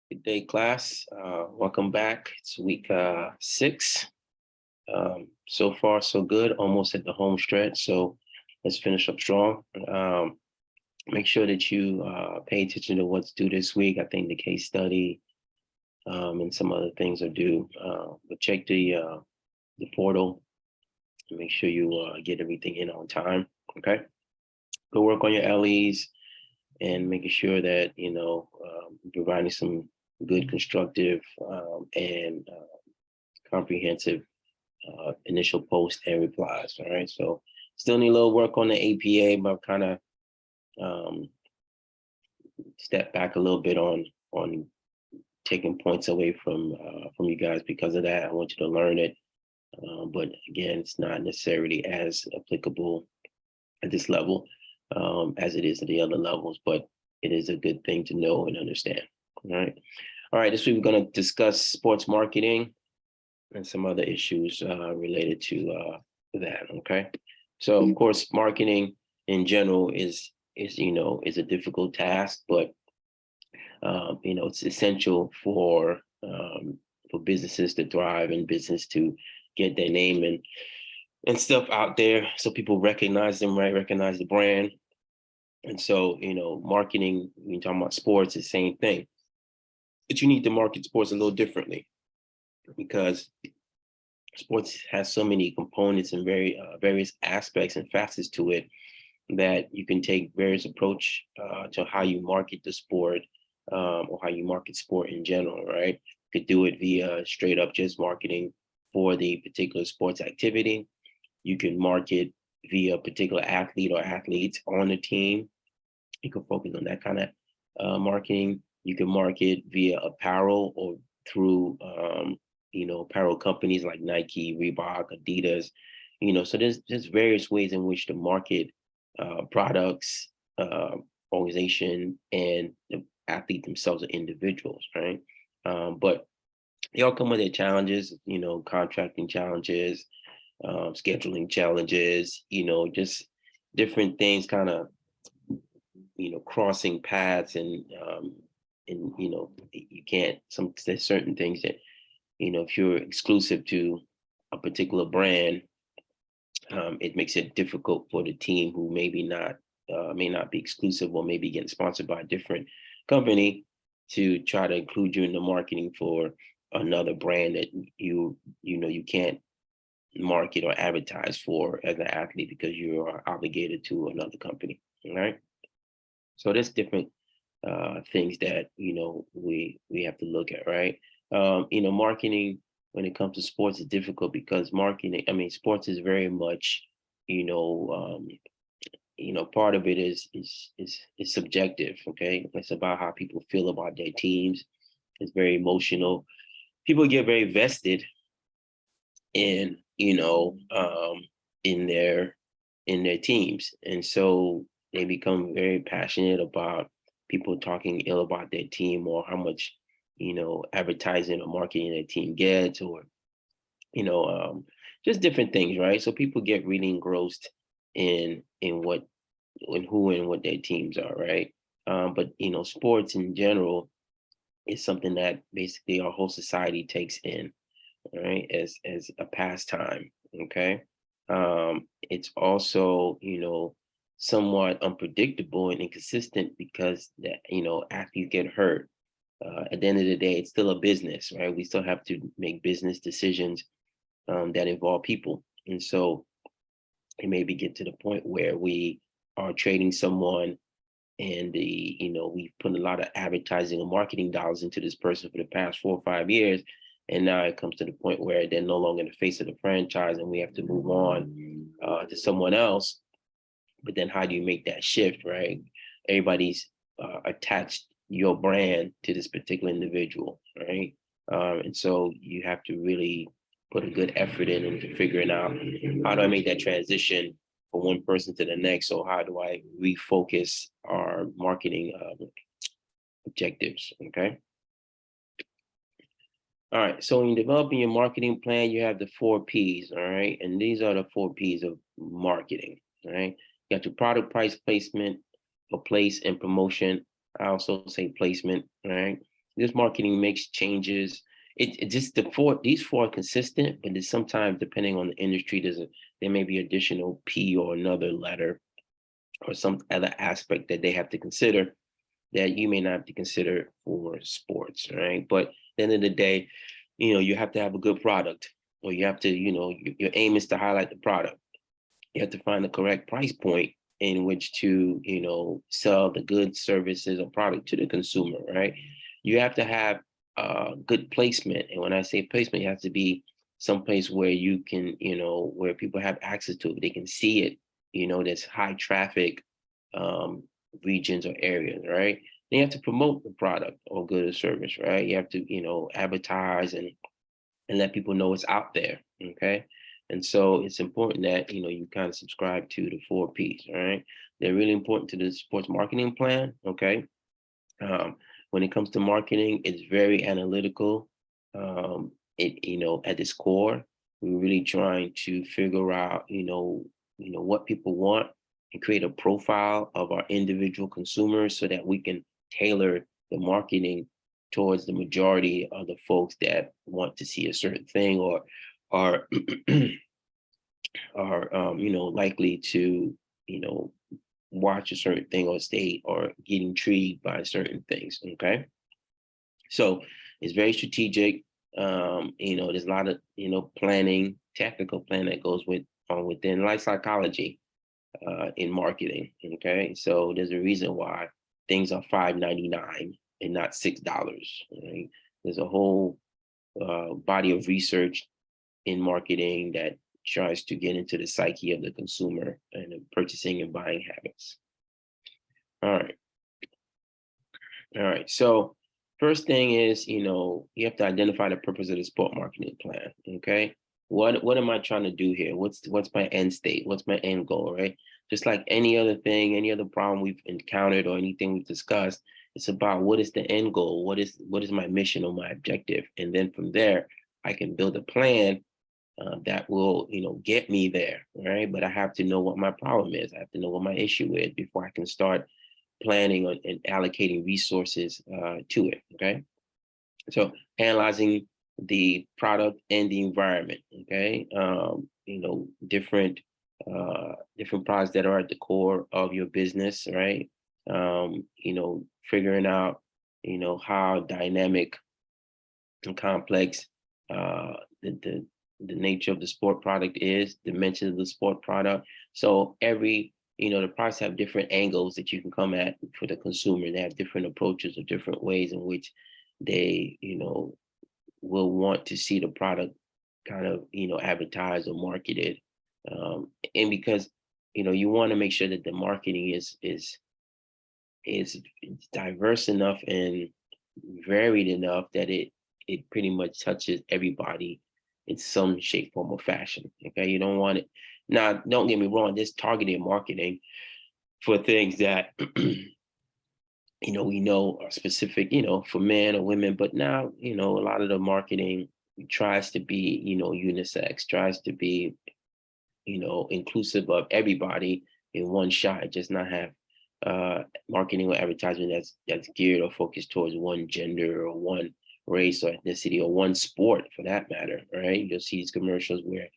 Good day, class. Welcome back. It's week 6. So far, so good. Almost at the home stretch. So let's finish up strong. Make sure that you pay attention to what's due this week. I think the case study and some other things are due. But check the portal and make sure you get everything in on time. Okay. Go work on your LEs and making sure that providing some good, constructive, and comprehensive initial posts and replies. All right. So still need a little work on the APA, but kind of step back a little bit on taking points away from you guys because of that. I want you to learn it. But again, it's not necessarily as applicable at this level as it is at the other levels, but it is a good thing to know and understand. All right. This week we're going to discuss sports marketing and some other issues related to that. Okay. So of course, marketing in general is a difficult task, but it's essential for businesses to thrive and business to get their name and stuff out there, so people recognize them, right? Recognize the brand. And so, marketing, when you're talking about sports, is the same thing. But you need to market sports a little differently because sports has so many components and various aspects and facets to it that you can take various approach to how you market the sport or how you market sport in general, right? You could do it via straight up just marketing for the particular sports activity. You can market via a particular athlete or athletes on the team. You can focus on that kind of marketing. You can market via apparel or through, apparel companies like Nike, Reebok, Adidas. So there's various ways in which to market products, organization, and the athlete themselves are individuals, right? But they all come with their challenges, contracting challenges, scheduling challenges, just different things kind of, crossing paths and you can't, there's certain things that, if you're exclusive to a particular brand, it makes it difficult for the team who may not be exclusive or maybe getting sponsored by a different company to try to include you in the marketing for another brand that you can't market or advertise for as an athlete because you are obligated to another company. All right. So there's different things that we have to look at, right? Marketing when it comes to sports is difficult because sports is very much, part of it is subjective. Okay, it's about how people feel about their teams. It's very emotional. People get very vested in in their teams, and so they become very passionate about people talking ill about their team or how much advertising or marketing their team gets, or just different things, right? So people get really engrossed in who and what their teams are, right? But sports in general is something that basically our whole society takes in, right, as a pastime. Okay. It's also somewhat unpredictable and inconsistent because that athletes get hurt. At the end of the day, it's still a business, right? We still have to make business decisions that involve people, and so it maybe get to the point where we are trading someone, and we've put a lot of advertising and marketing dollars into this person for the past 4 or 5 years, and now it comes to the point where they're no longer in the face of the franchise, and we have to move on to someone else. But then how do you make that shift, right? Everybody's attached your brand to this particular individual, right? And so you have to really put a good effort into figuring out, how do I make that transition from one person to the next? So how do I refocus our marketing objectives, okay? All right, so in developing your marketing plan, you have the 4 Ps, all right? And these are the 4 Ps of marketing, all right? You got your product, price, placement, or place and promotion. I also say placement, right? This marketing makes changes. It just these four are consistent, but there's sometimes depending on the industry, there may be additional P or another letter or some other aspect that they have to consider that you may not have to consider for sports, right? But at the end of the day, you have to have a good product, or you have to, your aim is to highlight the product. You have to find the correct price point in which to, sell the goods, services, or product to the consumer, right? You have to have good placement. And when I say placement, it has to be someplace where you can, where people have access to it. They can see it, there's high traffic regions or areas, right? Then you have to promote the product or good or service, right? You have to, advertise and let people know it's out there, okay? And so it's important that, you kind of subscribe to the 4 Ps, all right? They're really important to the sports marketing plan, okay? When it comes to marketing, it's very analytical. At its core, we're really trying to figure out, what people want and create a profile of our individual consumers so that we can tailor the marketing towards the majority of the folks that want to see a certain thing or are are likely to watch a certain thing or stay or get intrigued by certain things. Okay, so it's very strategic. There's a lot of planning, technical plan that goes within like psychology in marketing. Okay, so there's a reason why things are $5.99 and not $6. Right? There's a whole body of research in marketing that tries to get into the psyche of the consumer and the purchasing and buying habits. All right. All right. So first thing is, you have to identify the purpose of the sport marketing plan. Okay. What am I trying to do here? What's my end state? What's my end goal? Right. Just like any other thing, any other problem we've encountered or anything we've discussed, it's about what is the end goal? What is my mission or my objective? And then from there, I can build a plan that will, get me there, right? But I have to know what my problem is. I have to know what my issue is before I can start planning on and allocating resources to it. Okay, so analyzing the product and the environment. Okay, different products that are at the core of your business, right? Figuring out, how dynamic and complex the nature of the sport product is, dimensions of the sport product. So the products have different angles that you can come at for the consumer. They have different approaches or different ways in which they, will want to see the product kind of, advertised or marketed. And because, you want to make sure that the marketing is diverse enough and varied enough that it pretty much touches everybody in some shape, form, or fashion. Okay, you don't want it. Now, don't get me wrong. There's targeted marketing for things that we know are specific, for men or women. But now, a lot of the marketing tries to be, unisex, tries to be, inclusive of everybody in one shot. Just not have marketing or advertising that's geared or focused towards one gender or one race or ethnicity or one sport for that matter, right? You'll see these commercials where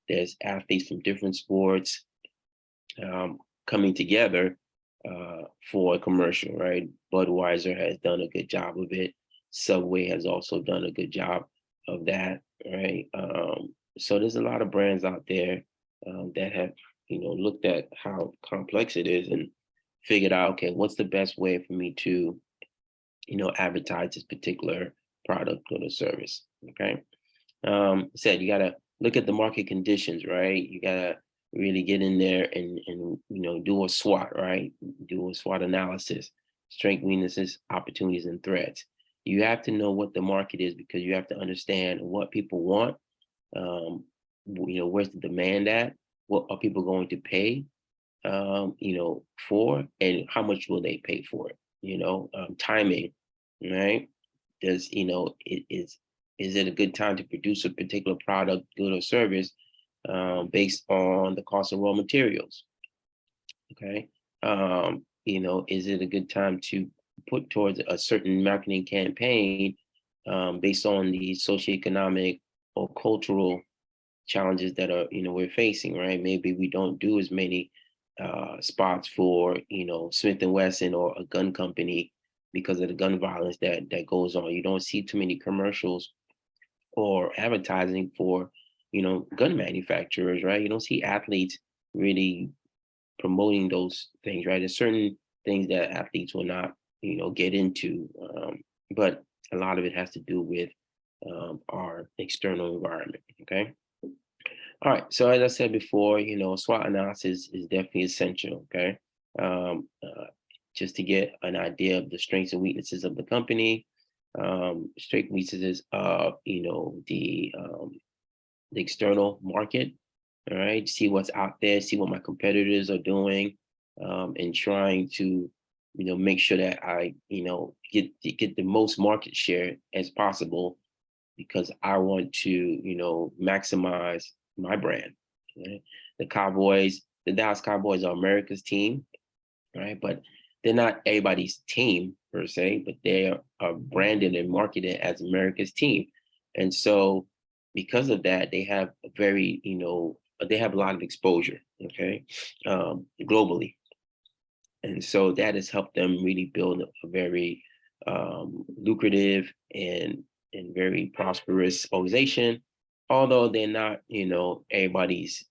there's athletes from different sports coming together for a commercial, right? Budweiser has done a good job of it. Subway has also done a good job of that, right? So there's a lot of brands out there that have, looked at how complex it is and figured out, okay, what's the best way for me to, advertise this particular product or the service, okay? Said you gotta look at the market conditions, right? You gotta really get in there and do a SWOT, right? Do a SWOT analysis, strengths, weaknesses, opportunities, and threats. You have to know what the market is because you have to understand what people want. Where's the demand at? What are people going to pay? For, and how much will they pay for it? Timing, right? Does is it a good time to produce a particular product, good or service, based on the cost of raw materials? Okay. is it a good time to put towards a certain marketing campaign based on the socioeconomic or cultural challenges that are we're facing, right? Maybe we don't do as many spots for Smith and Wesson or a gun company because of the gun violence that goes on. You don't see too many commercials or advertising for gun manufacturers, right? You don't see athletes really promoting those things, right? There's certain things that athletes will not get into, but a lot of it has to do with our external environment. Okay. All right. So as I said before, SWOT analysis is definitely essential. Okay. Just to get an idea of the strengths and weaknesses of the company, strengths and weaknesses of the external market. All right. See what's out there. See what my competitors are doing, and trying to make sure that I get the most market share as possible because I want to maximize my brand. Right? The Dallas Cowboys are America's team, right? But they're not everybody's team per se, but they are branded and marketed as America's team. And so because of that, they have they have a lot of exposure, okay, globally. And so that has helped them really build a very lucrative and very prosperous organization. Although they're not, everybody's,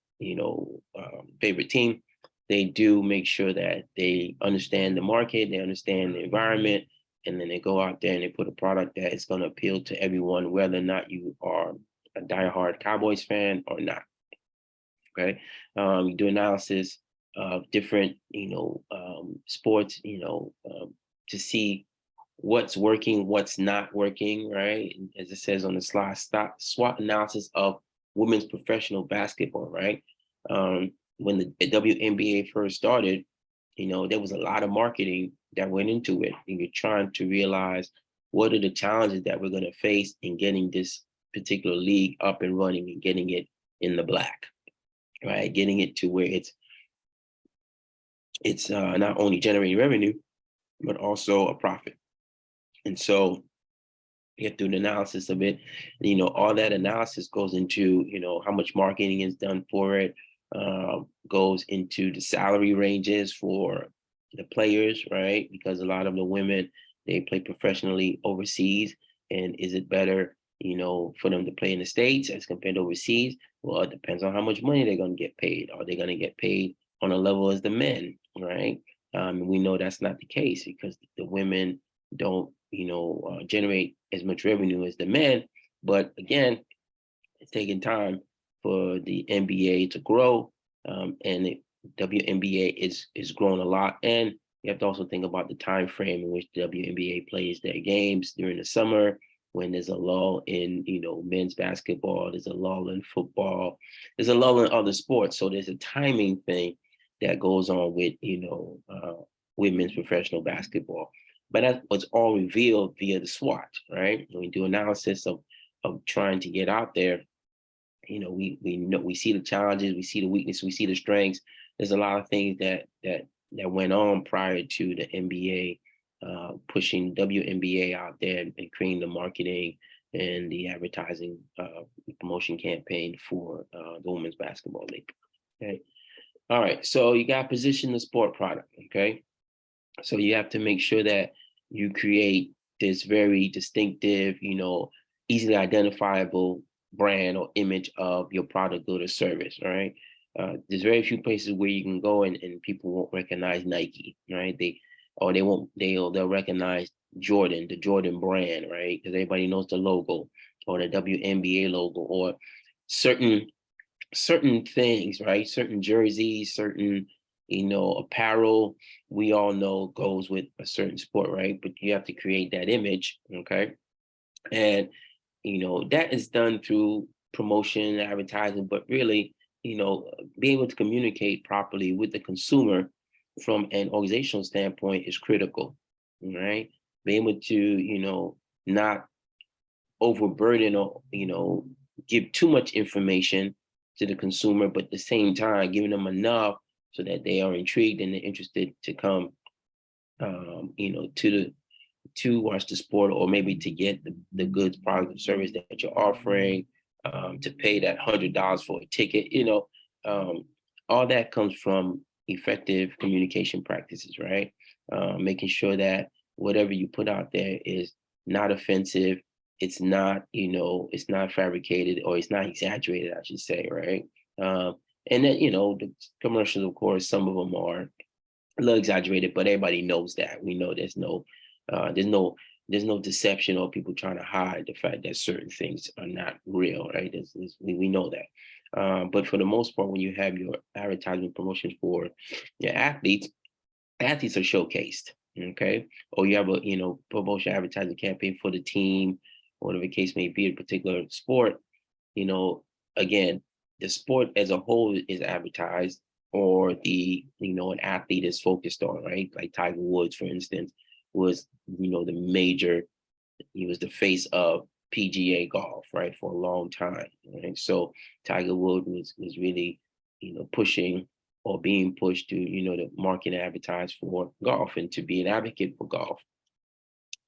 favorite team, they do make sure that they understand the market, they understand the environment, and then they go out there and they put a product that is going to appeal to everyone, whether or not you are a diehard Cowboys fan or not. Okay, you do analysis of different, sports, to see what's working, what's not working, right? And as it says on the slide, SWOT analysis of women's professional basketball, right? When the WNBA first started, there was a lot of marketing that went into it. And you're trying to realize what are the challenges that we're going to face in getting this particular league up and running and getting it in the black, right? Getting it to where it's not only generating revenue, but also a profit. And so get through the analysis of it. All that analysis goes into, how much marketing is done for it, goes into the salary ranges for the players, right? Because a lot of the women, they play professionally overseas. And is it better, for them to play in the States as compared to overseas? Well, it depends on how much money they're going to get paid. Are they going to get paid on a level as the men, right? And we know that's not the case because the women don't generate as much revenue as the men. But again, it's taking time for the NBA to grow, and the WNBA is growing a lot. And you have to also think about the time frame in which the WNBA plays their games during the summer, when there's a lull in men's basketball, there's a lull in football, there's a lull in other sports. So there's a timing thing that goes on with women's professional basketball. But that was all revealed via the SWOT, right? When we do analysis of trying to get out there, we see the challenges, we see the weakness, we see the strengths. There's a lot of things that went on prior to the NBA pushing WNBA out there and creating the marketing and the advertising promotion campaign for the women's basketball league. Okay. All right. So you got to position the sport product. Okay. So you have to make sure that you create this very distinctive, easily identifiable brand or image of your product, good, or service, right? There's very few places where you can go and people won't recognize Nike, right? They'll recognize Jordan, the Jordan brand, right? Because everybody knows the logo or the WNBA logo or certain things, right? Certain jerseys, certain apparel, we all know goes with a certain sport, right? But you have to create that image, okay? And that is done through promotion, advertising, but really, being able to communicate properly with the consumer from an organizational standpoint is critical, right? Being able to, not overburden or, give too much information to the consumer, but at the same time, giving them enough so that they are intrigued and they're interested to come to watch the sport, or maybe to get the goods, product, or service that you're offering, to pay that $100 for a ticket. Um, all that comes from effective communication practices, right? Making sure that whatever you put out there is not offensive, it's not fabricated, or it's not exaggerated, I should say, right? And then, the commercials, of course, some of them are a little exaggerated, but everybody knows that. We know there's no there's no deception or people trying to hide the fact that certain things are not real, right? We know that. But for the most part, when you have your advertisement promotions for your athletes are showcased, okay? Or you have a promotion advertising campaign for the team, whatever the case may be, a particular sport. you know, Again, the sport as a whole is advertised, or an athlete is focused on, right? Like Tiger Woods, for instance, was, the major, he was the face of PGA golf, right, for a long time, right? So Tiger Woods was really, pushing, or being pushed to market and advertise for golf, and to be an advocate for golf,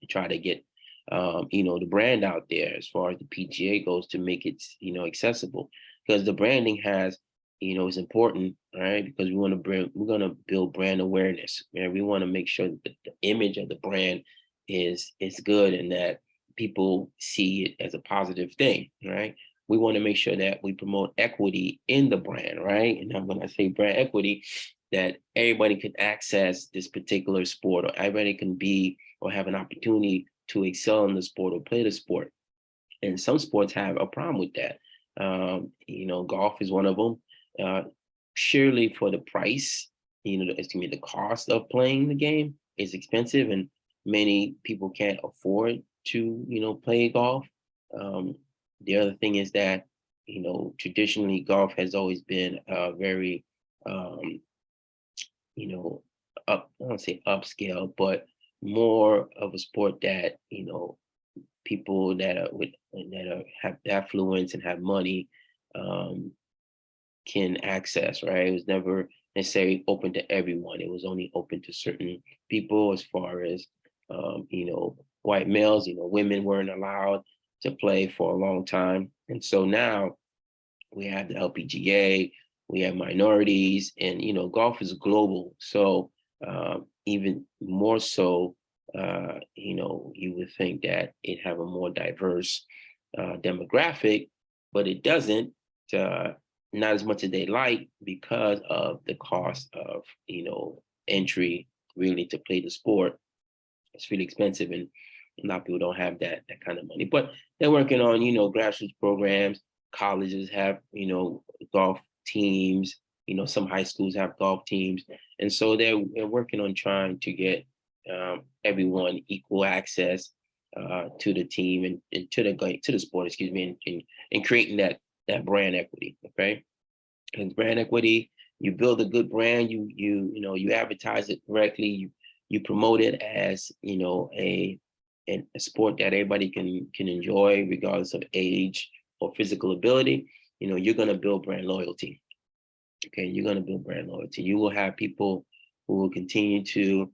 to try to get the brand out there as far as the PGA goes, to make it accessible, because the branding has is important, right? Because we're going to build brand awareness, and we want to make sure that the image of the brand is good, and that people see it as a positive thing, right? We want to make sure that we promote equity in the brand, right? And then when I say brand equity, that everybody can access this particular sport, or everybody can be or have an opportunity to excel in the sport or play the sport. And some sports have a problem with that. Golf is one of them. Surely for the price, the cost of playing the game is expensive, and many people can't afford to, play golf. The other thing is that, traditionally golf has always been very, um, I don't say upscale, but more of a sport that, people have affluence and have money, um, can access, right? It was never necessarily open to everyone. It was only open to certain people, as far as, white males. Women weren't allowed to play for a long time. And so now we have the LPGA, we have minorities, and, golf is global. So even more so, you would think that it have a more diverse demographic, but it doesn't. Uh, Not as much as they like, because of the cost of entry, really, to play the sport. It's really expensive, and a lot of people don't have that kind of money. But they're working on grassroots programs. Colleges have golf teams. Some high schools have golf teams, and so they're working on trying to get everyone equal access to the team, and to the sport, excuse me, and creating that brand equity. Okay, and brand equity, you build a good brand, you advertise it correctly, you promote it as a sport that everybody can enjoy, regardless of age or physical ability. You're going to build brand loyalty. Okay, you're going to build brand loyalty. You will have people who will continue to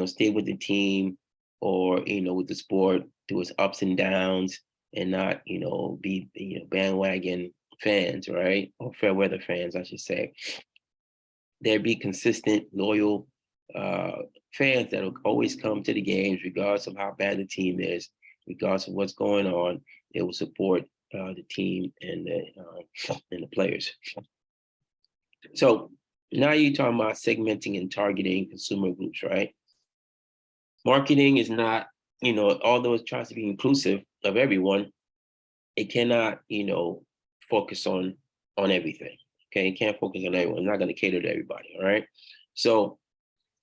stay with the team, or with the sport through its ups and downs, and not be bandwagon fans, right? Or fair weather fans, I should say. There be consistent, loyal fans that will always come to the games, regardless of how bad the team is, regardless of what's going on. They will support the team and the players. So now you're talking about segmenting and targeting consumer groups, right? Marketing is not, although it tries to be inclusive of everyone, it cannot, focus on everything. Okay, it can't focus on everyone. It's not going to cater to everybody. All right. So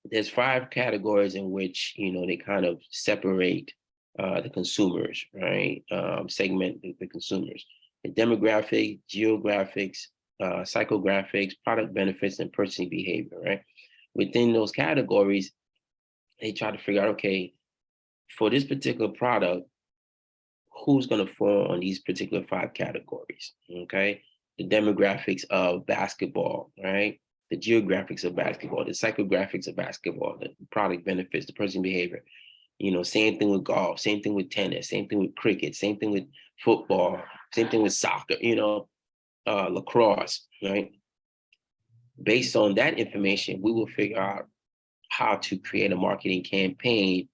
there's 5 categories in which they kind of separate the consumers, right? Segment the consumers: the demographic, geographics, psychographics, product benefits, and purchasing behavior. Right. Within those categories, they try to figure out, okay, for this particular product, who's going to fall on these particular 5 categories. Okay, the demographics of basketball, right? the geographics of basketball, the psychographics of basketball, the product benefits, the person behavior. Same thing with golf, same thing with tennis, same thing with cricket, same thing with football, same thing with soccer, lacrosse, right? Based on that information, we will figure out how to create a marketing campaign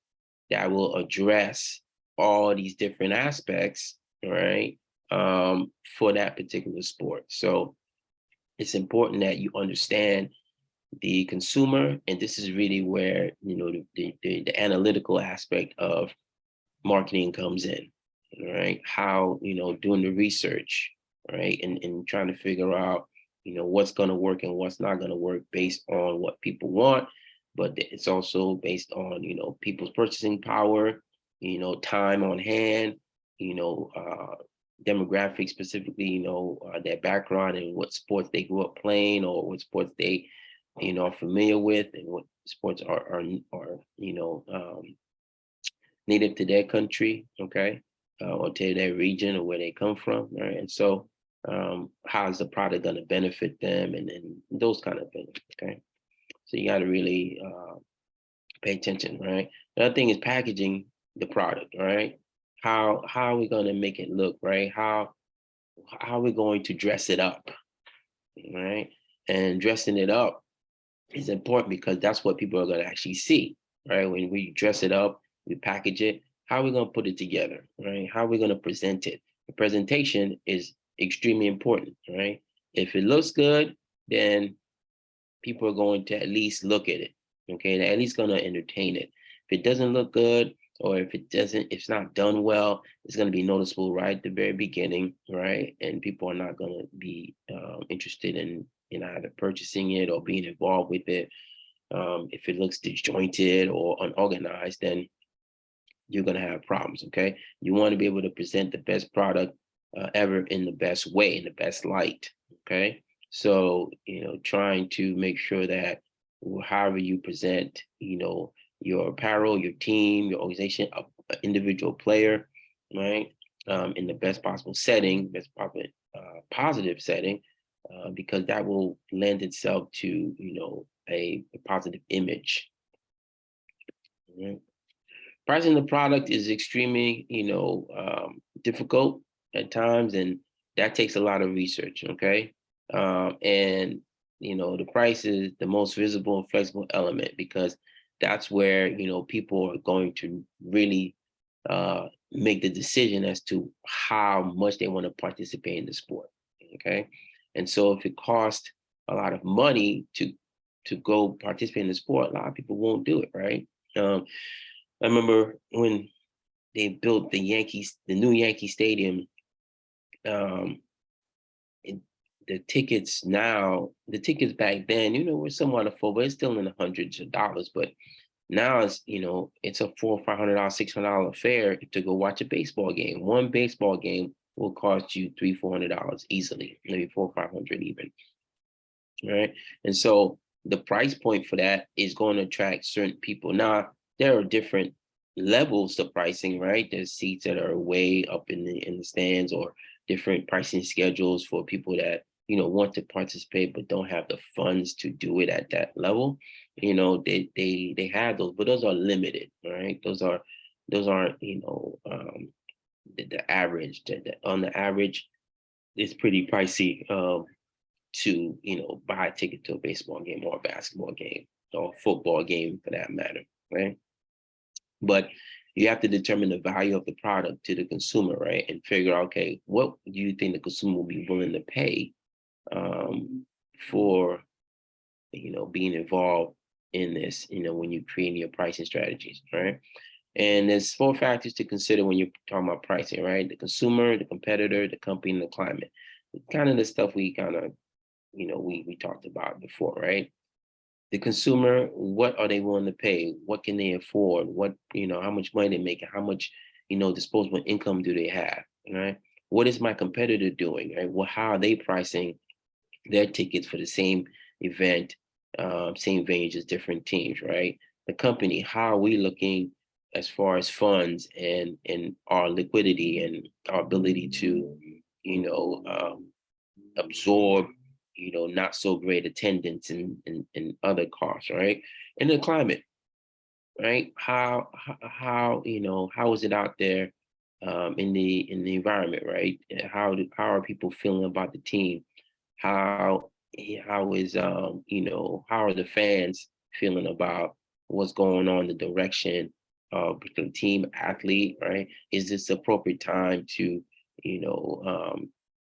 that will address all these different aspects, right, for that particular sport. So it's important that you understand the consumer, and this is really where the analytical aspect of marketing comes in, right? How doing the research, right, and trying to figure out what's going to work and what's not going to work based on what people want, but it's also based on people's purchasing power, time on hand, demographics, specifically their background and what sports they grew up playing or what sports they are familiar with and what sports are native to their country, okay, or to their region or where they come from, right? And so how's the product going to benefit them and those kind of things, okay? So you got to really pay attention, right? Another thing is packaging the product, right? How are we going to make it look, right? How are we going to dress it up, right? And dressing it up is important because that's what people are going to actually see, right? When we dress it up, we package it, how are we going to put it together, right? How are we going to present it? The presentation is extremely important, right? If it looks good, then people are going to at least look at it, okay? They're at least going to entertain it. If it doesn't look good, or if it's not done well, it's going to be noticeable right at the very beginning, right? And people are not going to be interested in either purchasing it or being involved with it. If it looks disjointed or unorganized, then you're going to have problems, okay? You want to be able to present the best product ever in the best way, in the best light, okay? So, trying to make sure that however you present, your apparel, your team, your organization, an individual player, right? In the best possible setting, best possible positive setting, because that will lend itself to, a positive image. Right? Pricing the product is extremely, difficult at times, and that takes a lot of research, okay? And, the price is the most visible and flexible element because that's where, people are going to really make the decision as to how much they want to participate in the sport, okay? And so if it costs a lot of money to go participate in the sport, a lot of people won't do it, right? I remember when they built the new Yankee Stadium, the tickets back then, were somewhat affordable, but it's still in the hundreds of dollars. But now it's a $400 or $500, $600 affair to go watch a baseball game. One baseball game will cost you $300-$400 easily, maybe $400 or $500 even. Right. And so the price point for that is going to attract certain people. Now, there are different levels to pricing, right? There's seats that are way up in the stands, or different pricing schedules for people that, want to participate but don't have the funds to do it at that level. They have those, but those are limited, right? Those aren't, the average. On the average, it's pretty pricey to buy a ticket to a baseball game or a basketball game or a football game for that matter, right? But you have to determine the value of the product to the consumer, right? And figure out, okay, what do you think the consumer will be willing to pay for being involved in this, when you're creating your pricing strategies, right? And there's 4 factors to consider when you're talking about pricing, right? The consumer, the competitor, the company, and the climate. Kind of the stuff we kind of we talked about before, right? The consumer, what are they willing to pay? What can they afford? What, how much money they make? How much, disposable income do they have, right? What is my competitor doing, right? Well, how are they pricing their tickets for the same event, same venues as different teams, right? The company, how are we looking as far as funds and our liquidity and our ability to, absorb not so great attendance and other costs, right? And the climate, right? How is it out there in the environment, right? How are people feeling about the team? How how is how are the fans feeling about what's going on, the direction of the team athlete, right? Is this the appropriate time to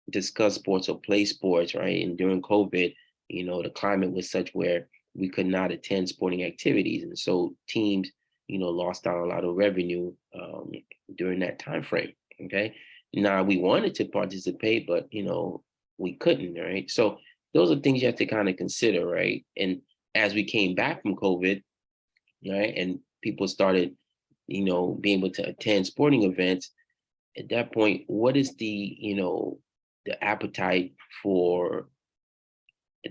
discuss sports or play sports, right? And during COVID, the climate was such where we could not attend sporting activities, and so teams lost out a lot of revenue during that time frame. Okay, now we wanted to participate, but we couldn't, right? So those are things you have to kind of consider, right? And as we came back from COVID, right, and people started, being able to attend sporting events, at that point, what is the appetite for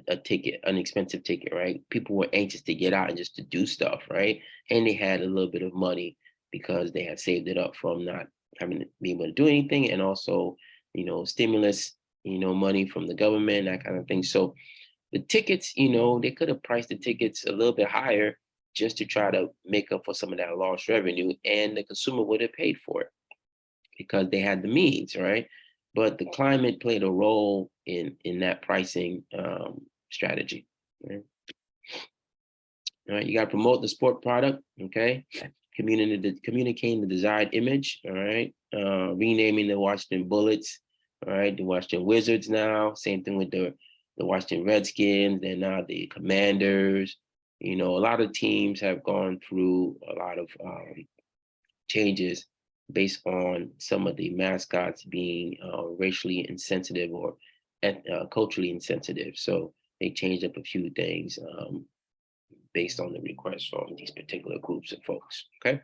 a ticket, an expensive ticket, right? People were anxious to get out and just to do stuff, right? And they had a little bit of money because they had saved it up from not having to be able to do anything, and also, stimulus, money from the government, that kind of thing. So the tickets, they could have priced the tickets a little bit higher just to try to make up for some of that lost revenue, and the consumer would have paid for it because they had the means, right? But the climate played a role in that pricing strategy. Right? All right, you got to promote the sport product. Okay, communicating the desired image. All right, renaming the Washington Bullets. All right, the Washington Wizards now. Same thing with the Washington Redskins. They're now the Commanders. A lot of teams have gone through a lot of changes based on some of the mascots being racially insensitive or culturally insensitive. So they changed up a few things based on the requests from these particular groups of folks. Okay.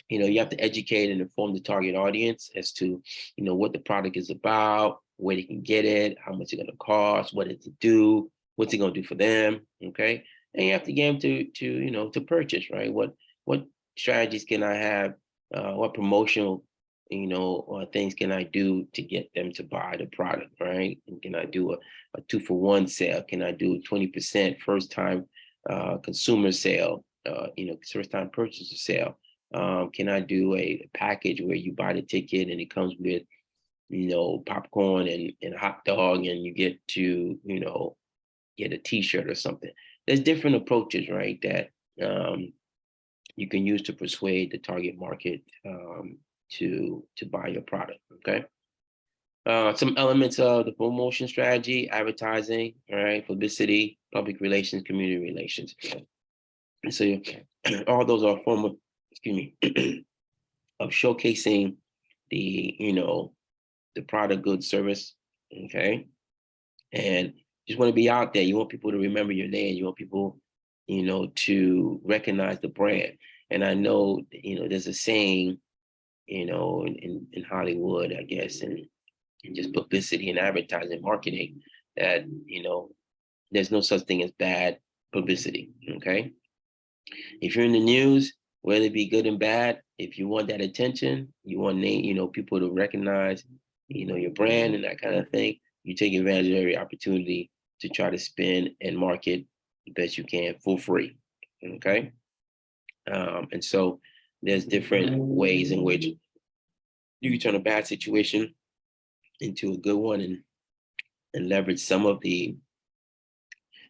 You have to educate and inform the target audience as to, what the product is about, where they can get it, how much it's going to cost, what it to do, what's it going to do for them. Okay. And you have to get them to purchase, right? What strategies can I have? What promotional, things can I do to get them to buy the product, right? And can I do a 2-for-1 sale? Can I do 20% first time consumer sale? First time purchaser sale? Can I do a package where you buy the ticket and it comes with, popcorn and hot dog, and you get to, get a T-shirt or something? There's different approaches, right, that you can use to persuade the target market to buy your product. Okay. Some elements of the promotion strategy: advertising, all right, publicity, public relations, community relations. And so all those are a form of, excuse me, of showcasing the, the product, good, service. Okay. And just want to be out there. You want people to remember your name. You want people, to recognize the brand. And I know, there's a saying, in Hollywood, I guess, and just publicity and advertising, marketing, that, there's no such thing as bad publicity. Okay. If you're in the news, whether it be good and bad, if you want that attention, you want people to recognize, your brand and that kind of thing, you take advantage of every opportunity to try to spin and market the best you can for free. Okay. And so there's different ways in which you can turn a bad situation into a good one, and leverage some of the,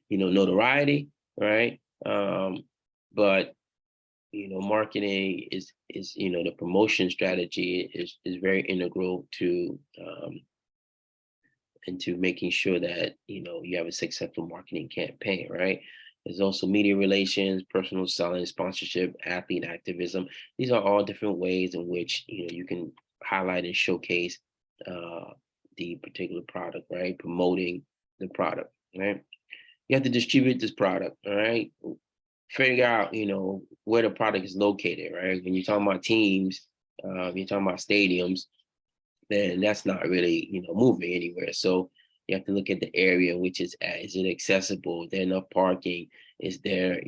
notoriety, right? But marketing is the promotion strategy is very integral to into making sure that you have a successful marketing campaign, right? There's also media relations, personal selling, sponsorship, athlete activism. These are all different ways in which you can highlight and showcase the particular product, right? Promoting the product, right? You have to distribute this product, all right? Figure out, where the product is located, right? When you're talking about teams, you're talking about stadiums, then that's not really, moving anywhere. So you have to look at the area in which it's at. Is it accessible? Is there enough parking? Is there,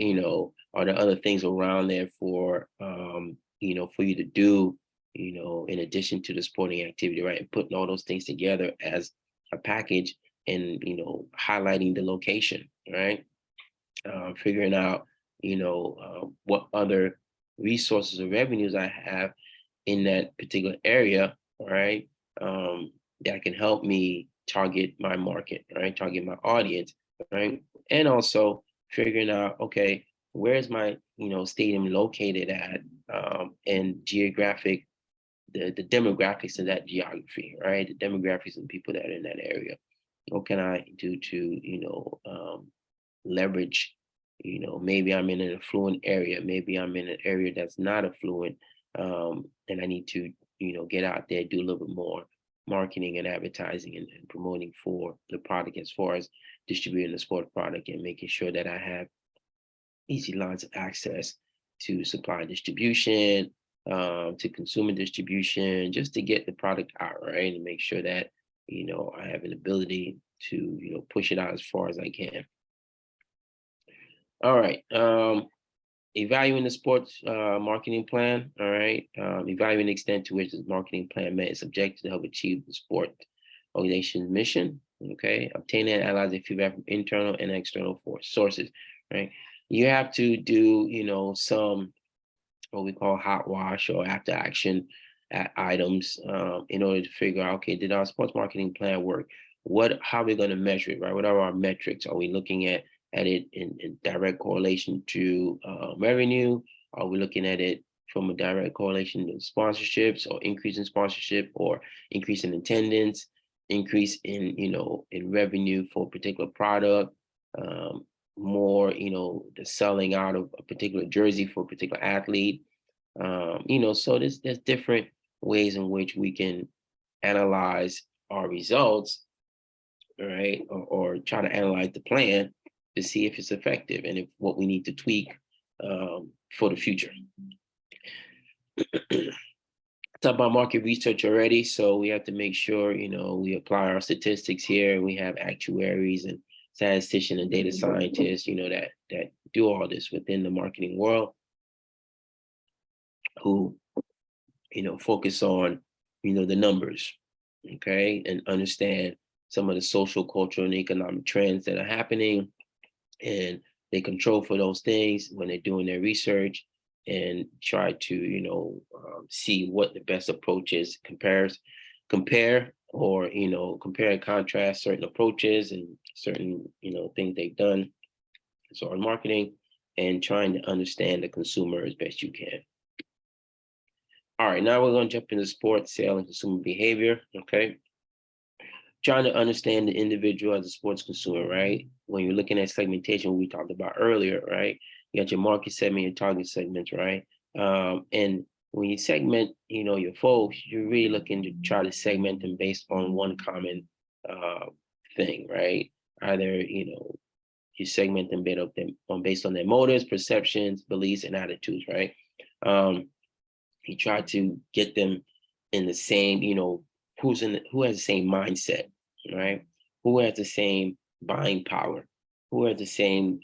are there other things around there for, for you to do, in addition to the sporting activity, right? And putting all those things together as a package and, highlighting the location, right? Figuring out, what other resources or revenues I have in that particular area, right? That can help me target my market, right? Target my audience, right? And also figuring out, okay, where's my, stadium located at, and geographic, the demographics of that geography, right? The demographics of the people that are in that area. What can I do to, leverage, maybe I'm in an affluent area, maybe I'm in an area that's not affluent, and I need to, get out there, do a little bit more marketing and advertising and promoting for the product as far as distributing the sport product and making sure that I have easy lines of access to supply distribution, to consumer distribution, just to get the product out, right? And make sure that, I have an ability to, push it out as far as I can. All right. Evaluating the sports marketing plan. All right. Evaluating the extent to which the marketing plan met its objective to help achieve the sport organization's mission. Okay. Obtaining and analyzing feedback from internal and external sources. Right. You have to do, some what we call hot wash or after action items, in order to figure out, okay, did our sports marketing plan work? How are we going to measure it, right? What are our metrics? Are we looking at it in direct correlation to revenue? Are we looking at it from a direct correlation to sponsorships, or increase in sponsorship, or increase in attendance, increase in, in revenue for a particular product, more, the selling out of a particular jersey for a particular athlete? So there's different ways in which we can analyze our results, right? Or try to analyze the plan to see if it's effective and if what we need to tweak for the future. Talk about market research already, so we have to make sure, we apply our statistics here, and we have actuaries and statistician and data scientists, that do all this within the marketing world, who, focus on, the numbers, okay, and understand some of the social, cultural, and economic trends that are happening, and they control for those things when they're doing their research, and try to, see what the best approach is, compare, or, compare and contrast certain approaches and certain, things they've done as far as marketing, and trying to understand the consumer as best you can. All right, now we're going to jump into sports sale and consumer behavior. Okay. Trying to understand the individual as a sports consumer, right? When you're looking at segmentation, we talked about earlier, right? You got your market segment, your target segments, right? And when you segment, your folks, you're really looking to try to segment them based on one common thing, right? Either, you segment them based on their motives, perceptions, beliefs, and attitudes, right? You try to get them in the same, who has the same mindset, right? Who has the same buying power? Who has the same,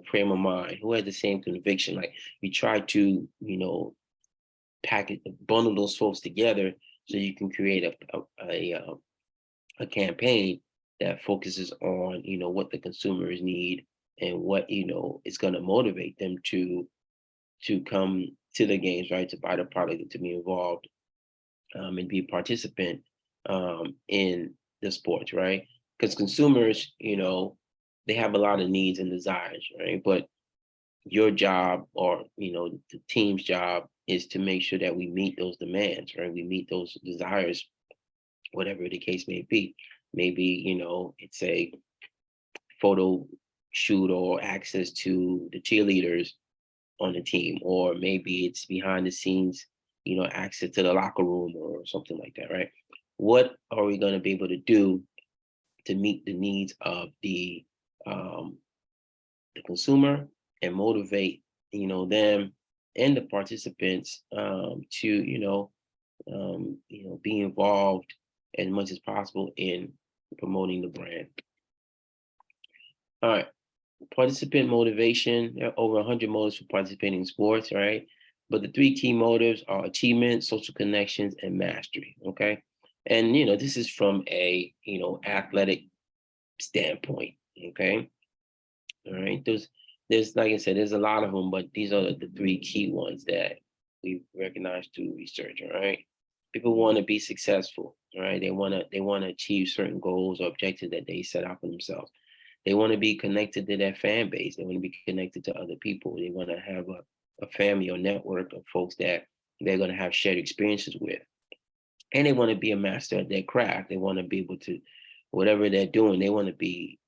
frame of mind? Who has the same conviction? Like, you try to, bundle those folks together so you can create a campaign that focuses on, what the consumers need, and what, is going to motivate them to come to the games, right? To buy the product and to be involved, and be a participant in the sports, right? Because consumers, they have a lot of needs and desires, right? But your job, or the team's job, is to make sure that we meet those demands, right? We meet those desires, whatever the case may be. Maybe, it's a photo shoot or access to the cheerleaders on the team, or maybe it's behind the scenes, access to the locker room or something like that, right? What are we going to be able to do to meet the needs of the consumer, and motivate, them and the participants, to, be involved as much as possible in promoting the brand. All right. Participant motivation. There are over 100 motives for participating in sports, right? But the three key motives are achievement, social connections, and mastery. Okay. And, this is from a, athletic standpoint. Okay. All right. There's like I said, there's a lot of them, but these are the three key ones that we recognize through research. All right. People want to be successful. All right. They want to achieve certain goals or objectives that they set out for themselves. They want to be connected to their fan base. They want to be connected to other people. They want to have a family or network of folks that they're going to have shared experiences with. And they want to be a master at their craft. They want to be able to, whatever they're doing, they want to be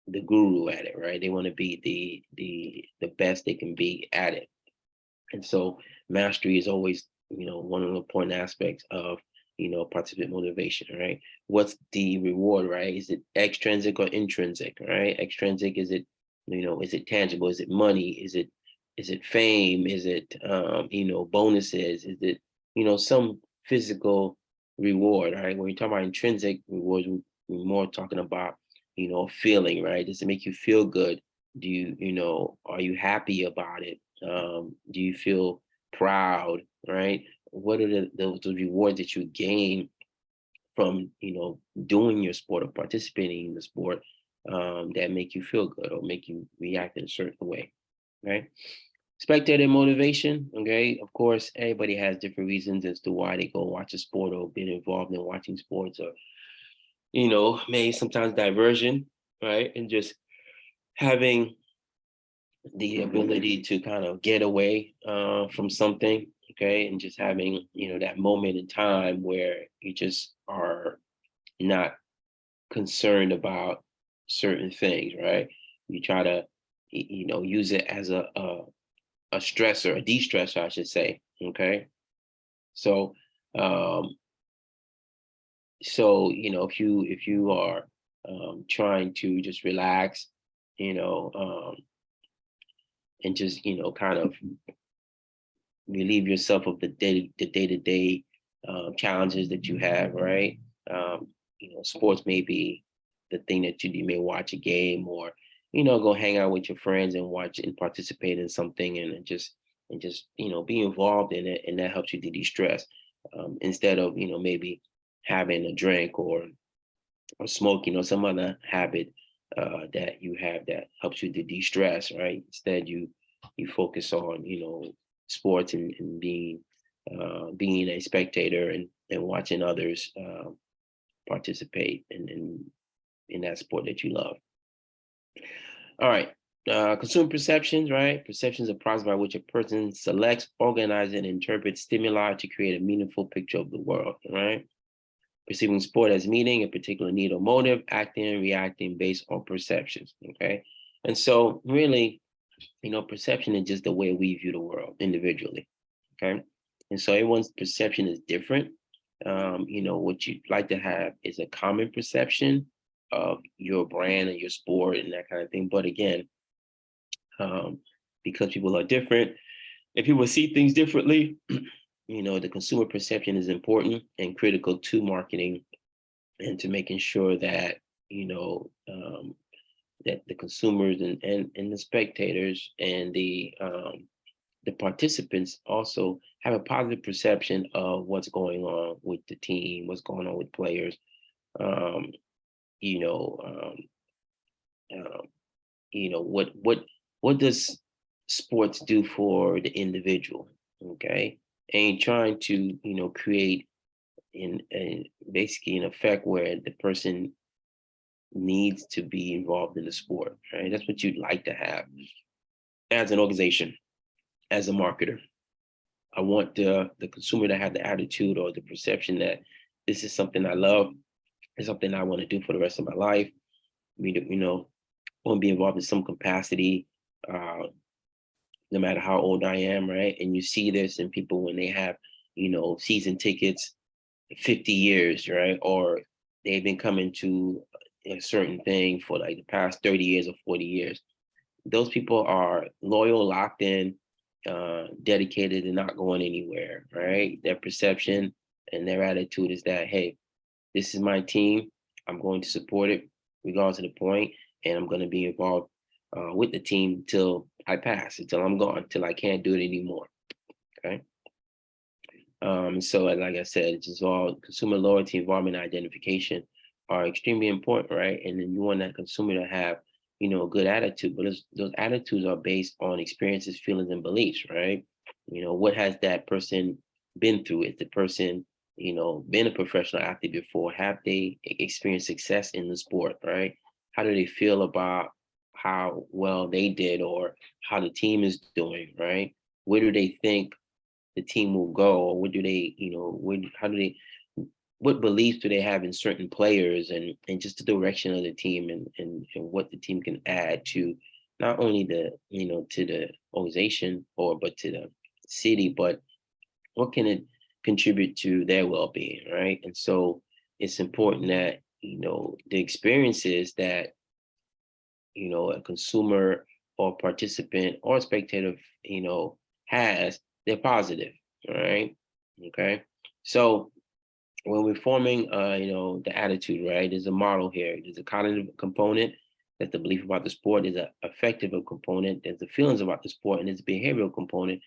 the guru at it, right? They want to be the best they can be at it. And so mastery is always, one of the important aspects of, participant motivation, right? What's the reward, right? Is it extrinsic or intrinsic, right? Extrinsic, is it tangible? Is it money? Is it fame? Is it, bonuses? Is it, some physical reward, right? When you talk about intrinsic rewards, we're more talking about, feeling, right? Does it make you feel good? Do are you happy about it? Do you feel proud, right? What are the rewards that you gain from, doing your sport or participating in the sport that make you feel good or make you react in a certain way, right? Spectator motivation, okay? Of course, everybody has different reasons as to why they go watch a sport or been involved in watching sports or, maybe sometimes diversion, right? And just having the ability to kind of get away from something, okay, and just having that moment in time where you just are not concerned about certain things, right? You try to use it as a stressor, a de-stressor, I should say, okay. So if you are trying to just relax, you know and just kind of relieve yourself of the day-to-day challenges that you have, right? Sports may be the thing that you may watch a game or go hang out with your friends and watch and participate in something and just be involved in it, and that helps you to de-stress instead of maybe having a drink or smoking or some other habit that you have that helps you to de-stress, right? Instead, you focus on sports and being a spectator and watching others participate in that sport that you love. All right. Consumer perceptions, right? Perceptions are process by which a person selects, organizes, and interprets stimuli to create a meaningful picture of the world, right? Perceiving sport as meaning a particular need or motive, acting and reacting based on perceptions, okay? And so really, perception is just the way we view the world individually, okay? And so everyone's perception is different. What you'd like to have is a common perception of your brand and your sport and that kind of thing. But again, because people are different and people see things differently, the consumer perception is important and critical to marketing and to making sure that, that the consumers and the spectators and the participants also have a positive perception of what's going on with the team, what's going on with players. Um, you know, um, what does sports do for the individual? Okay, and trying to create in basically an effect where the person needs to be involved in the sport. Right, that's what you'd like to have as an organization, as a marketer. I want the consumer to have the attitude or the perception that this is something I love, it's something I want to do for the rest of my life. Want to be involved in some capacity, no matter how old I am, right? And you see this in people when they have, season tickets, 50 years, right? Or they've been coming to a certain thing for like the past 30 years or 40 years. Those people are loyal, locked in, dedicated, and not going anywhere, right? Their perception and their attitude is that, hey, this is my team. I'm going to support it regardless of the point, and I'm going to be involved with the team till I pass, until I'm gone, till I can't do it anymore. Okay. So like I said, it's just all consumer loyalty, environment identification, are extremely important, right? And then you want that consumer to have, a good attitude, but those attitudes are based on experiences, feelings, and beliefs, right? What has that person been through? Is the person, been a professional athlete before? Have they experienced success in the sport, right? How do they feel about how well they did or how the team is doing, right? Where do they think the team will go, or what do they, how do they, what beliefs do they have in certain players, and just the direction of the team, and what the team can add to not only the, to the organization or but to the city, but what can it contribute to their well-being, right? And so it's important that, the experiences that, a consumer or participant or spectator, has, they're positive, all right? Okay. So when we're forming, the attitude, right? There's a model here. There's a cognitive component. That's the belief about the sport. There's an affective component. There's the feelings about the sport, and there's a behavioral component,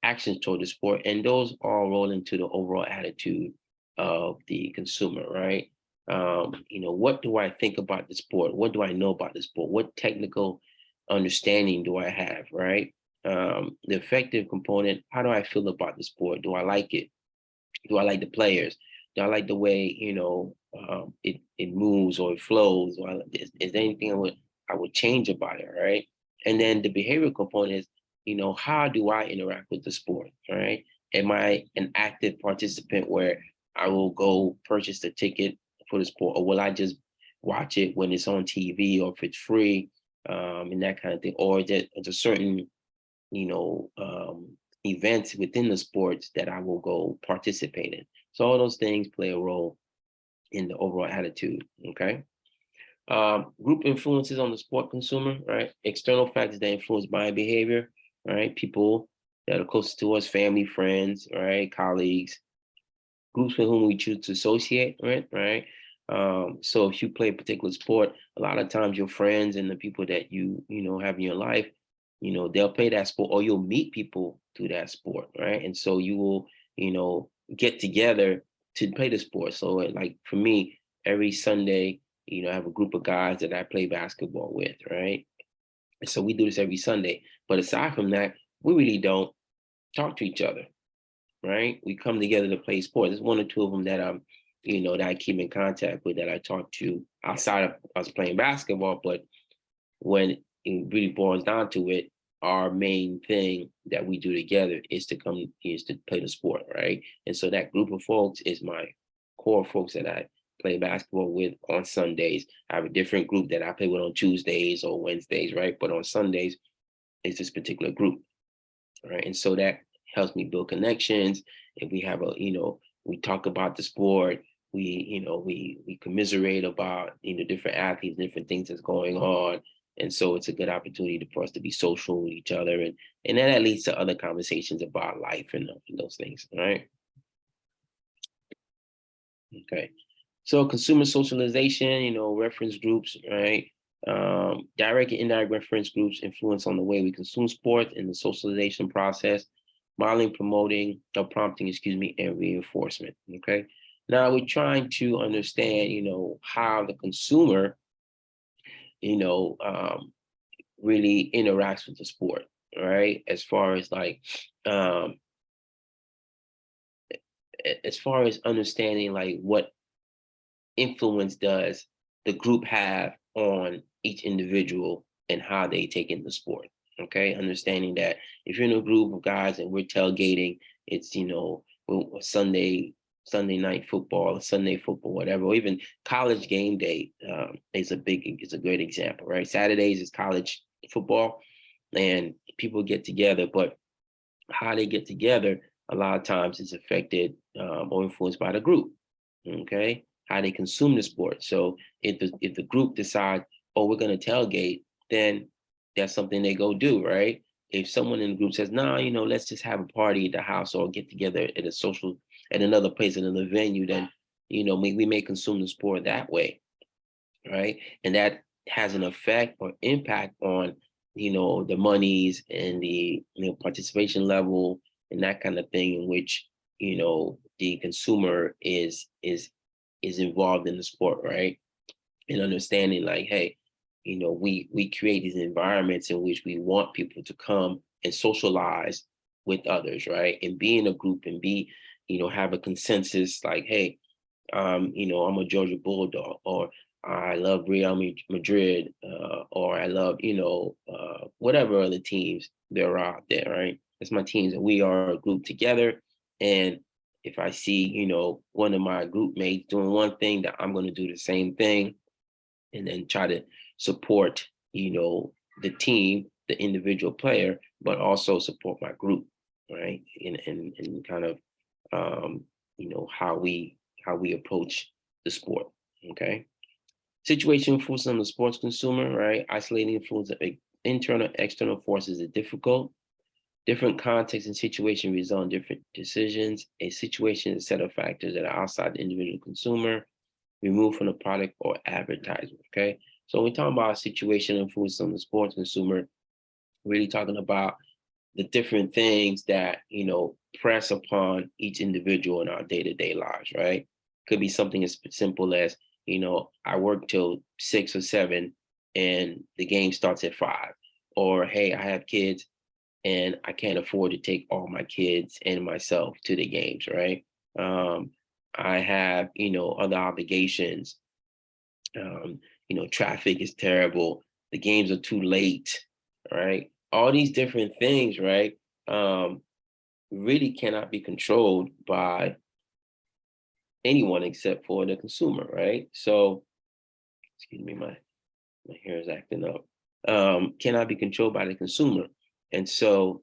actions toward the sport, and those all roll into the overall attitude of the consumer, right? What do I think about the sport? What do I know about the sport? What technical understanding do I have, right? The affective component, how do I feel about the sport? Do I like it? Do I like the players? Do I like the way, it moves or it flows? Or is there anything I would change about it, right? And then the behavioral component is, how do I interact with the sport, right? Am I an active participant where I will go purchase the ticket for the sport, or will I just watch it when it's on TV or if it's free, and that kind of thing? Or is it a certain, you know, um, events within the sports that I will go participate in? So all those things play a role in the overall attitude. Okay. Group influences on the sport consumer, right? External factors that influence buying behavior, right? People that are closest to us, family, friends, right? Colleagues, groups with whom we choose to associate, right? Right. So if you play a particular sport, a lot of times your friends and the people that you have in your life, they'll play that sport, or you'll meet people through that sport, right? And so you will, get together to play the sport. So like for me, every Sunday, I have a group of guys that I play basketball with, right? And so we do this every Sunday. But aside from that, we really don't talk to each other, right? We come together to play sports. There's one or two of them that that I keep in contact with, that I talk to outside of us playing basketball. But when it really boils down to it, our main thing that we do together is to play the sport, right? And so that group of folks is my core folks that I play basketball with on Sundays. I have a different group that I play with on Tuesdays or Wednesdays, right? But on Sundays, it's this particular group, right? And so that helps me build connections. And we have we talk about the sport. We commiserate about different athletes, different things that's going on. And so it's a good opportunity for us to be social with each other, and then that leads to other conversations about life and those things, right? Okay. So consumer socialization, reference groups, right? Direct and indirect reference groups influence on the way we consume sports in the socialization process, modeling, promoting, or prompting, excuse me, and reinforcement. Okay. Now we're trying to understand, how the consumer, you know, um, really interacts with the sport, right? As far as like, um, as far as understanding like what influence does the group have on each individual and how they take in the sport. Okay, understanding that if you're in a group of guys and we're tailgating, it's Sunday night football, Sunday football, whatever, or even college game day is a great example, right? Saturdays is college football, and people get together, but how they get together a lot of times is affected or influenced by the group. Okay, how they consume the sport. So if the group decides, oh, we're going to tailgate, then that's something they go do, right? If someone in the group says, no, let's just have a party at the house or get together at a social, at another place, at another venue, then we may consume the sport that way, right? And that has an effect or impact on the monies and the participation level and that kind of thing, in which the consumer is is involved in the sport, right? And understanding like, hey, we create these environments in which we want people to come and socialize with others, right? And be in a group and be, have a consensus like, hey, I'm a Georgia Bulldog, or I love Real Madrid, or I love, whatever other teams there are out there, right? That's my teams, and we are a group together. And if I see, one of my group mates doing one thing, that I'm going to do the same thing, and then try to support, the team, the individual player, but also support my group, right? And kind of, um, how we approach the sport. Okay. Situation influence on the sports consumer, right? Isolating influence of internal, external forces is difficult. Different contexts and situation result in different decisions. A situation is a set of factors that are outside the individual consumer, removed from the product or advertisement. Okay. So when we talk about situation influence on the sports consumer, really talking about the different things that, press upon each individual in our day-to-day lives, right? Could be something as simple as, I work till 6 or 7 and the game starts at 5. Or, hey, I have kids and I can't afford to take all my kids and myself to the games, right? I have, other obligations. Traffic is terrible. The games are too late, right? All these different things, right? Really cannot be controlled by anyone except for the consumer, right? So, excuse me, my hair is acting up. Cannot be controlled by the consumer, and so,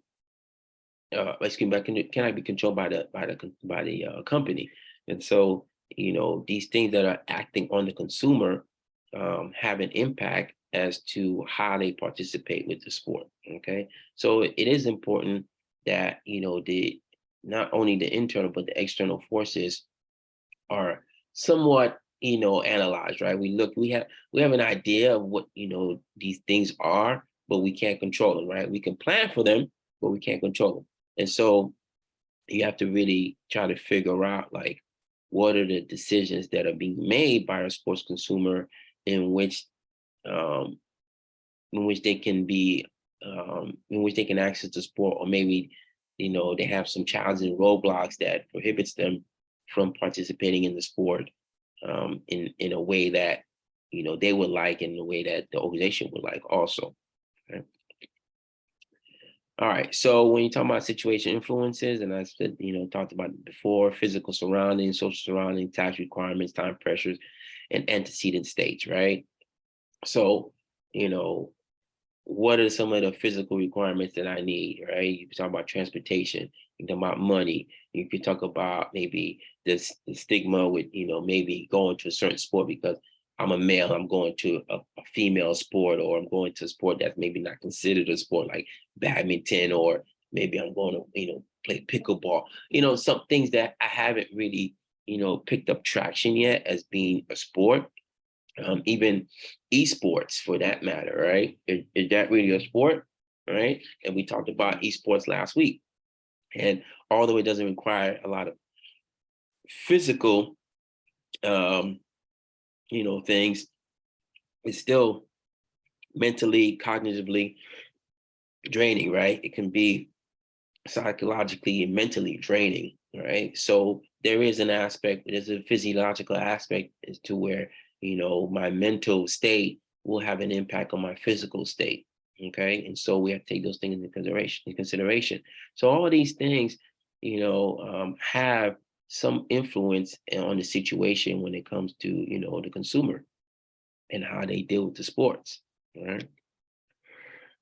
excuse me, cannot be controlled by the company, and so, these things that are acting on the consumer have an impact as to how they participate with the sport. Okay, so it is important that the not only the internal but the external forces are somewhat analyzed, right? We have an idea of what these things are, but we can't control them, right? We can plan for them, but we can't control them. And so you have to really try to figure out like what are the decisions that are being made by a sports consumer in which um, they can be in which they can access the sport, or maybe they have some challenging roadblocks that prohibits them from participating in the sport in a way that they would like, and in a way that the organization would like also. Okay? All right, so when you talk about situation influences, and I said, talked about it before: physical surroundings, social surroundings, tax requirements, time pressures, and antecedent states, right? So, what are some of the physical requirements that I need, right? You can talk about transportation, you can talk about money, you can talk about maybe the stigma with, maybe going to a certain sport because I'm a male, I'm going to a female sport, or I'm going to a sport that's maybe not considered a sport like badminton, or maybe I'm going to, play pickleball, some things that I haven't really, picked up traction yet as being a sport. Even esports for that matter, right? Is that really a sport, right? And we talked about esports last week. And although it doesn't require a lot of physical, um, things, it's still mentally, cognitively draining, right? It can be psychologically and mentally draining, right? So there is an aspect, there's a physiological aspect as to where, my mental state will have an impact on my physical state. Okay. And so we have to take those things into consideration. So all of these things, have some influence on the situation when it comes to, the consumer and how they deal with the sports. All right.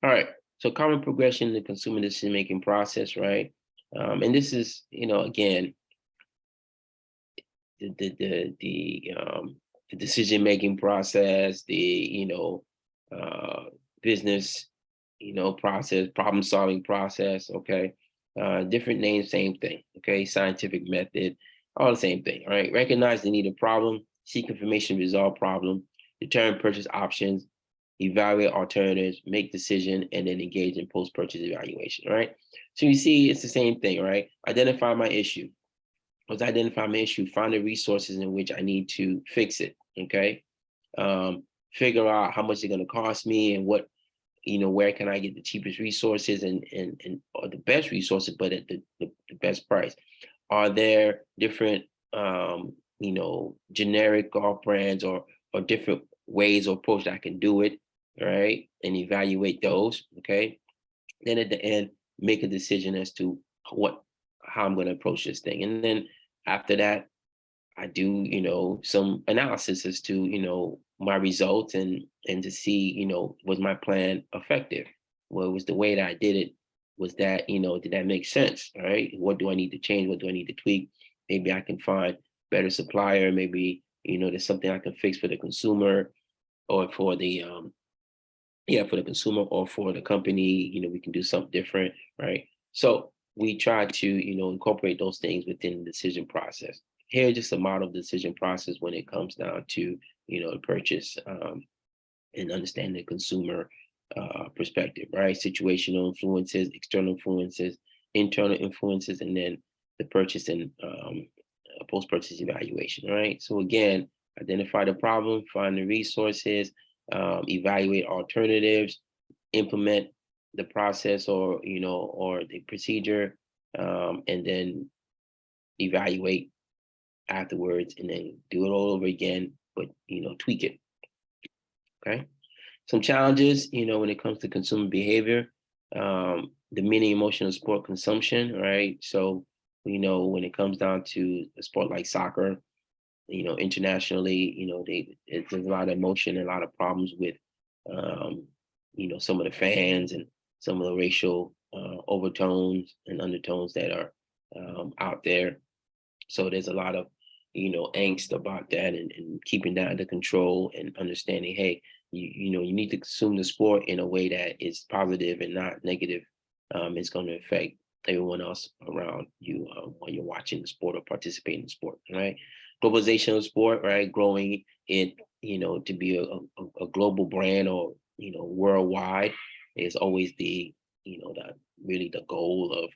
All right. So common progression in the consumer decision-making process, right? And this is, again, the decision-making process, business, process, problem-solving process. Okay. Different names, same thing. Okay. Scientific method, all the same thing. All right. Recognize the need of problem, seek information, resolve problem, determine purchase options, evaluate alternatives, make decision, and then engage in post-purchase evaluation, right? So you see, it's the same thing, right? Identify my issue, was identify my issue, find the resources in which I need to fix it. Okay. Figure out how much it's going to cost me and what, where can I get the cheapest resources and or the best resources, but at the best price. Are there different, generic golf brands or different ways or approach that I can do it, right? And evaluate those. Okay. Then at the end, make a decision as to how I'm going to approach this thing. And then after that, I do, some analysis as to, my results and to see, was my plan effective? Well, was the way that I did it, was that, did that make sense? All right. What do I need to change? What do I need to tweak? Maybe I can find better supplier. Maybe, there's something I can fix for the consumer or for the for the consumer or for the company, we can do something different, right? So we try to, incorporate those things within the decision process. Here, just a model decision process when it comes down to, the purchase and understanding the consumer perspective, right? Situational influences, external influences, internal influences, and then the purchase and post-purchase evaluation, right? So again, identify the problem, find the resources, evaluate alternatives, implement the process or or the procedure, and then evaluate afterwards, and then do it all over again, but tweak it. Okay. Some challenges, when it comes to consumer behavior, the meaning emotional sport consumption, right? So, when it comes down to a sport like soccer, internationally, there's a lot of emotion and a lot of problems with, some of the fans and some of the racial overtones and undertones that are out there. So there's a lot of, angst about that and keeping that under control and understanding, hey, you need to consume the sport in a way that is positive and not negative. It's going to affect everyone else around you when you're watching the sport or participating in the sport, right? Globalization of sport, right? Growing it, to be a global brand or, worldwide is always the, the really the goal of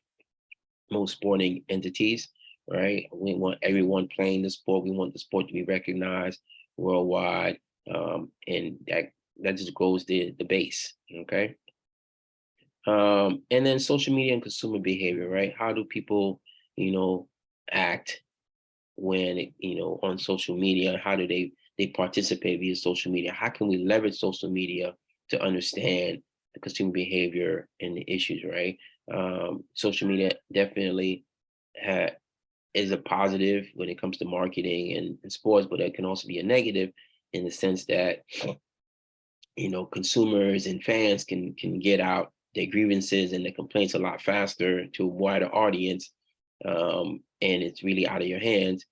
most sporting entities, right? We want everyone playing the sport. We want the sport to be recognized worldwide, and that just grows the base. Okay. And then social media and consumer behavior, right? How do people, act when on social media? How do they participate via social media? How can we leverage social media to understand the consumer behavior and the issues, right? Social media definitely is a positive when it comes to marketing and sports, but it can also be a negative in the sense that consumers and fans can get out their grievances and their complaints a lot faster to a wider audience, and it's really out of your hands.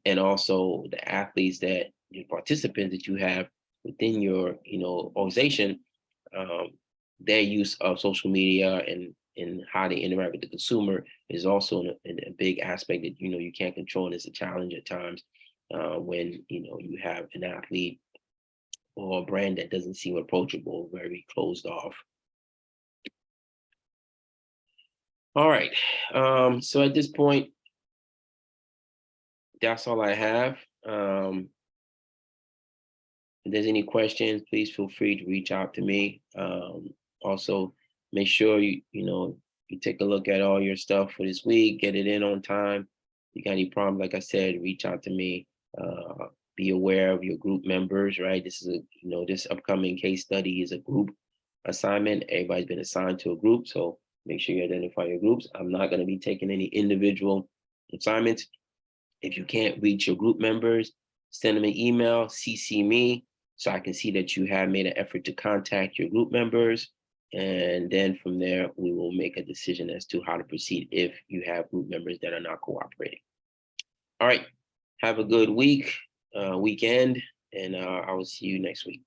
And also the athletes the participants that you have within your organization, um, their use of social media and how they interact with the consumer is also a big aspect that you can't control, and it's a challenge at times when you have an athlete or a brand that doesn't seem approachable, very closed off. All right. So at this point, that's all I have. If there's any questions, please feel free to reach out to me. Also, make sure you take a look at all your stuff for this week, get it in on time. If you got any problems, like I said, reach out to me. Be aware of your group members, right? This is this upcoming case study is a group assignment. Everybody's been assigned to a group, so make sure you identify your groups. I'm not going to be taking any individual assignments. If you can't reach your group members, send them an email, CC me, so I can see that you have made an effort to contact your group members. And then from there, we will make a decision as to how to proceed if you have group members that are not cooperating. All right. Have a good weekend, and I will see you next week.